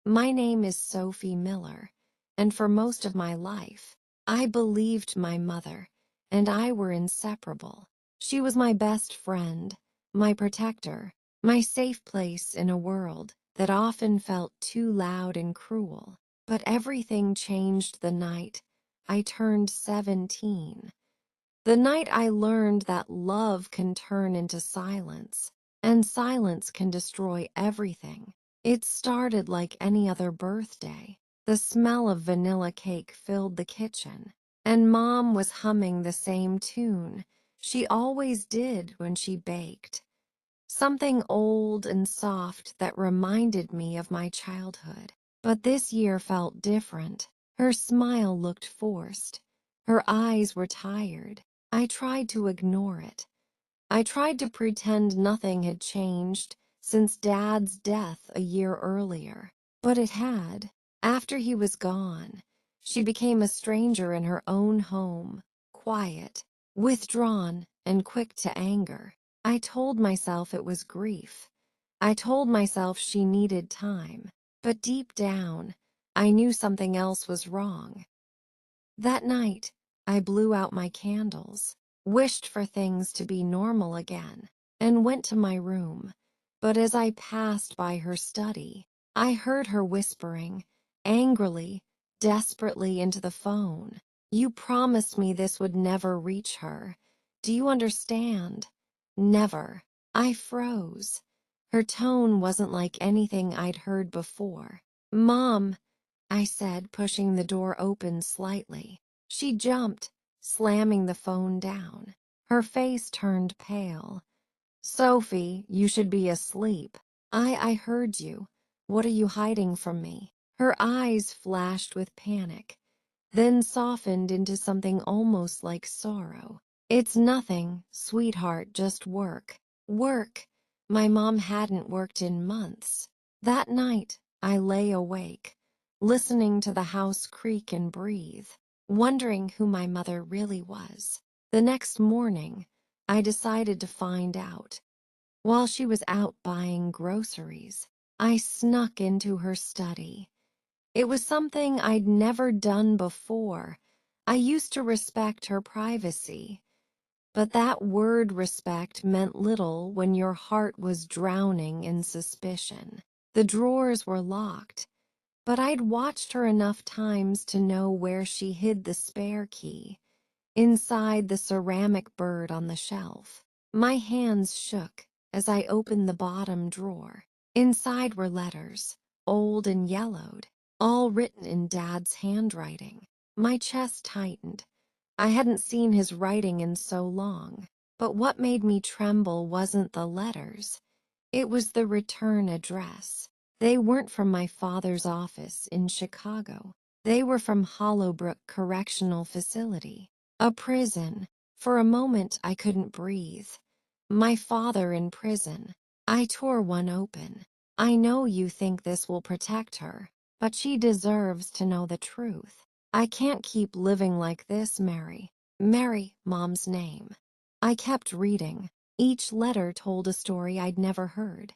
My name is Sophie Miller, and for most of my life, I believed my mother and I were inseparable. She was my best friend, my protector, my safe place in a world that often felt too loud and cruel. But everything changed the night I turned 17. The night I learned that love can turn into silence, and silence can destroy everything. It started like any other birthday. The smell of vanilla cake filled the kitchen, and Mom was humming the same tune she always did when she baked. Something old and soft that reminded me of my childhood. But this year felt different. Her smile looked forced. Her eyes were tired. I tried to ignore it. I tried to pretend nothing had changed since Dad's death a year earlier. But it had. After he was gone, she became a stranger in her own home, quiet, withdrawn, and quick to anger. I told myself it was grief. I told myself she needed time. But deep down, I knew something else was wrong. That night, I blew out my candles, wished for things to be normal again, and went to my room. But as I passed by her study, I heard her whispering, angrily, desperately into the phone. "You promised me this would never reach her. Do you understand?" Never. I froze. Her tone wasn't like anything I'd heard before. "Mom," I said, pushing the door open slightly. She jumped, slamming the phone down. Her face turned pale. "Sophie, you should be asleep. I heard you. What are you hiding from me?" Her eyes flashed with panic, then softened into something almost like sorrow. "It's nothing, sweetheart, just work." Work. My mom hadn't worked in months. That night, I lay awake, listening to the house creak and breathe, wondering who my mother really was. The next morning, I decided to find out. While she was out buying groceries, I snuck into her study. It was something I'd never done before. I used to respect her privacy, but that word respect meant little when your heart was drowning in suspicion. The drawers were locked, but I'd watched her enough times to know where she hid the spare key, inside the ceramic bird on the shelf. My hands shook as I opened the bottom drawer. Inside were letters, old and yellowed, all written in Dad's handwriting. My chest tightened. I hadn't seen his writing in so long, but what made me tremble wasn't the letters. It was the return address. They weren't from my father's office in Chicago. They were from Hollowbrook Correctional Facility, a prison. For a moment, I couldn't breathe. My father in prison. I tore one open. "I know you think this will protect her, but she deserves to know the truth. I can't keep living like this, Mary." Mary, Mom's name. I kept reading. Each letter told a story I'd never heard.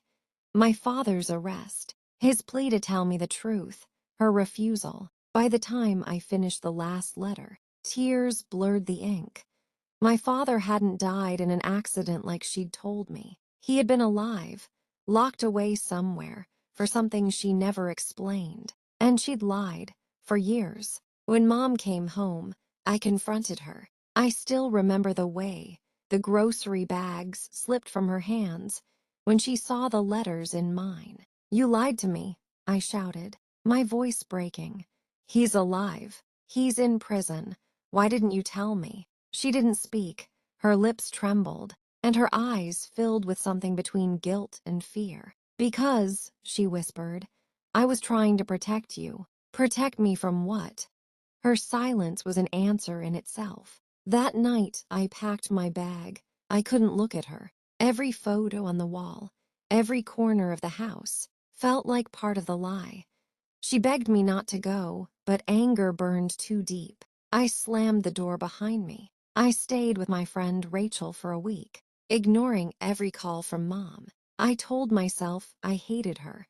My father's arrest, his plea to tell me the truth, her refusal. By the time I finished the last letter, tears blurred the ink. My father hadn't died in an accident like she'd told me. He had been alive, locked away somewhere, for something she never explained. And she'd lied, for years. When Mom came home, I confronted her. I still remember the way the grocery bags slipped from her hands when she saw the letters in mine. "You lied to me," I shouted, my voice breaking. "He's alive. He's in prison. Why didn't you tell me?" She didn't speak. Her lips trembled, and her eyes filled with something between guilt and fear. "Because," she whispered, "I was trying to protect you." Protect me from what? Her silence was an answer in itself. That night, I packed my bag. I couldn't look at her. Every photo on the wall, every corner of the house, felt like part of the lie. She begged me not to go, but anger burned too deep. I slammed the door behind me. I stayed with my friend Rachel for a week, ignoring every call from Mom. I told myself I hated her,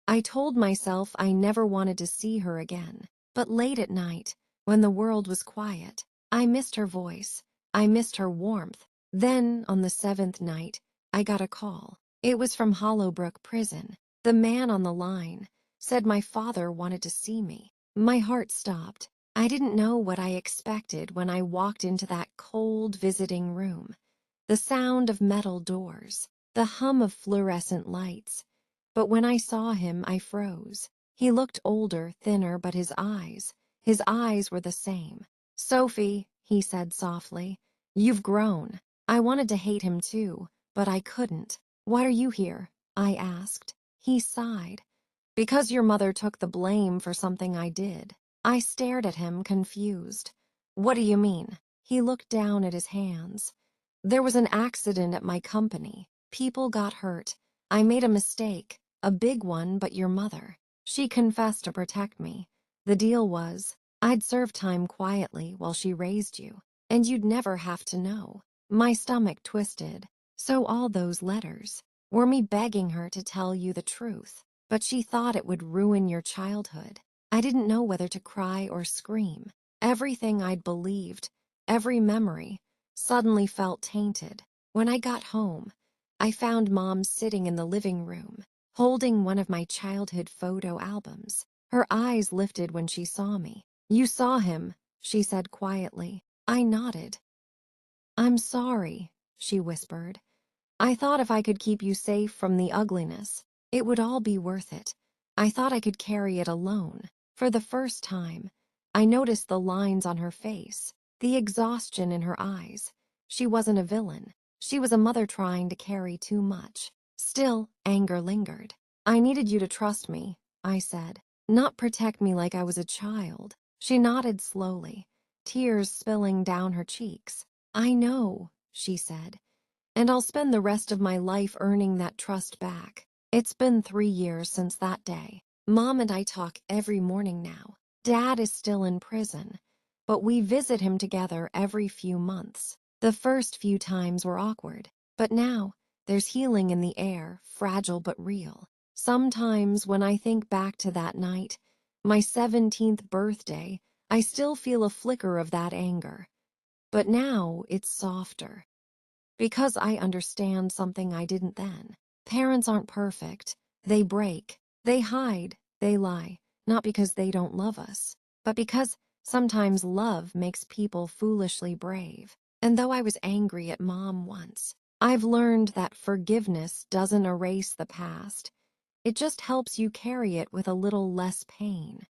I told myself I never wanted to see her again. But late at night, when the world was quiet, I missed her voice. I missed her warmth. Then, on the seventh night, I got a call. It was from Hollowbrook Prison. The man on the line said my father wanted to see me. My heart stopped. I didn't know what I expected when I walked into that cold visiting room. The sound of metal doors, the hum of fluorescent lights. But when I saw him, I froze. He looked older, thinner, but his eyes were the same. "Sophie," he said softly, "you've grown." I wanted to hate him too, but I couldn't. "Why are you here?" I asked. He sighed. "Because your mother took the blame for something I did." I stared at him, confused. "What do you mean?" He looked down at his hands. "There was an accident at my company. People got hurt. I made a mistake, a big one, but your mother, she confessed to protect me. The deal was, I'd serve time quietly while she raised you, and you'd never have to know." My stomach twisted. So all those letters were me begging her to tell you the truth. But she thought it would ruin your childhood. I didn't know whether to cry or scream. Everything I'd believed, every memory, suddenly felt tainted. When I got home, I found Mom sitting in the living room, holding one of my childhood photo albums. Her eyes lifted when she saw me. "You saw him," she said quietly. I nodded. "I'm sorry," she whispered. "I thought if I could keep you safe from the ugliness, it would all be worth it. I thought I could carry it alone." For the first time, I noticed the lines on her face, the exhaustion in her eyes. She wasn't a villain. She was a mother trying to carry too much. Still, anger lingered. "I needed you to trust me," I said, "not protect me like I was a child." She nodded slowly, tears spilling down her cheeks. "I know," she said, "and I'll spend the rest of my life earning that trust back." It's been 3 years since that day. Mom and I talk every morning now. Dad is still in prison, but we visit him together every few months. The first few times were awkward, but now there's healing in the air, fragile but real. Sometimes when I think back to that night, my 17th birthday, I still feel a flicker of that anger. But now it's softer. Because I understand something I didn't then. Parents aren't perfect. They break. They hide. They lie. Not because they don't love us, but because sometimes love makes people foolishly brave. And though I was angry at Mom once, I've learned that forgiveness doesn't erase the past. It just helps you carry it with a little less pain.